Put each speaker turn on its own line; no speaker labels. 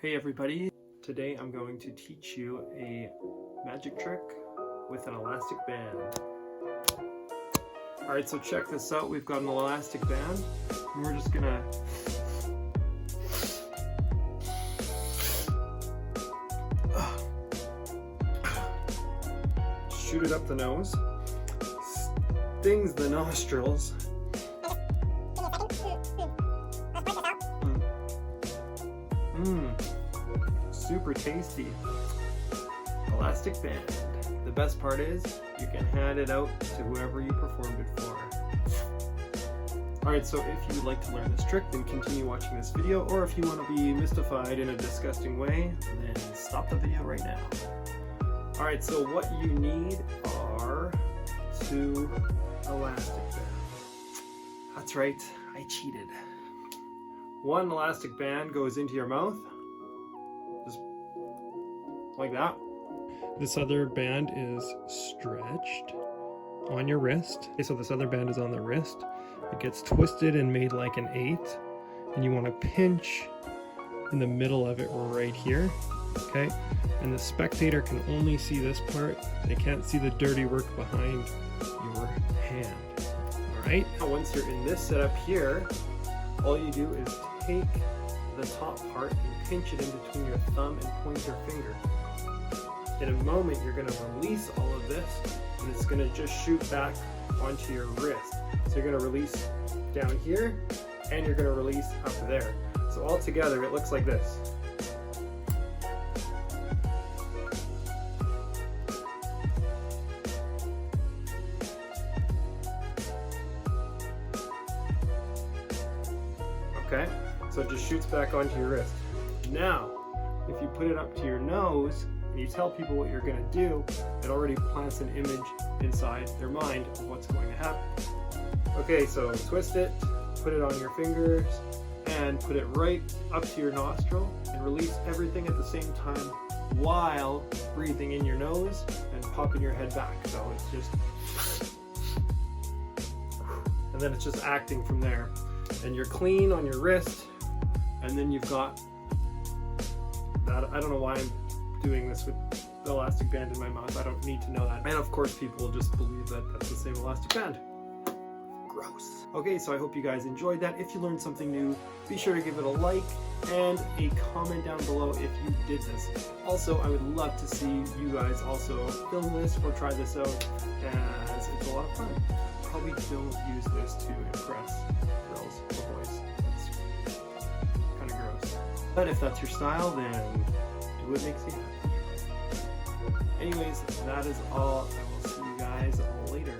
Hey everybody, today I'm going to teach you a magic trick with an elastic band. Alright, so check this out. We've got an elastic band and we're just gonna shoot it up the nose, stings the nostrils. Super tasty. Elastic band. The best part is you can hand it out to whoever you performed it for. Alright, so if you'd like to learn this trick, then continue watching this video, or if you want to be mystified in a disgusting way, then stop the video right now. Alright, so what you need are 2 elastic bands. That's right, I cheated. 1 elastic band goes into your mouth, just like that. This other band is stretched on your wrist. Okay, so this other band is on the wrist. It gets twisted and made like an 8, and you want to pinch in the middle of it right here, okay? And the spectator can only see this part. They can't see the dirty work behind your hand, all right? Now, once you're in this setup here, all you do is take the top part and pinch it in between your thumb and pointer finger. In a moment, you're going to release all of this, and it's going to just shoot back onto your wrist. So you're going to release down here, and you're going to release up there. So all together, it looks like this. Okay, so it just shoots back onto your wrist. Now, if you put it up to your nose and you tell people what you're going to do, it already plants an image inside their mind of what's going to happen. Okay, so twist it, put it on your fingers, and put it right up to your nostril and release everything at the same time while breathing in your nose and popping your head back. So it's just, and then it's just acting from there. And you're clean on your wrist, and then you've got that. I don't know why I'm doing this with the elastic band in my mouth. I don't need to know that. And of course people will just believe that that's the same elastic band. Gross. Okay, so I hope you guys enjoyed that. If you learned something new, be sure to give it a like and a comment down below if you did this. Also, I would love to see you guys also film this or try this out, as it's a lot of fun. Probably don't use this to impress girls or boys. That's kind of gross. But if that's your style, then do what makes you happy. Anyways, that is all. I will see you guys later.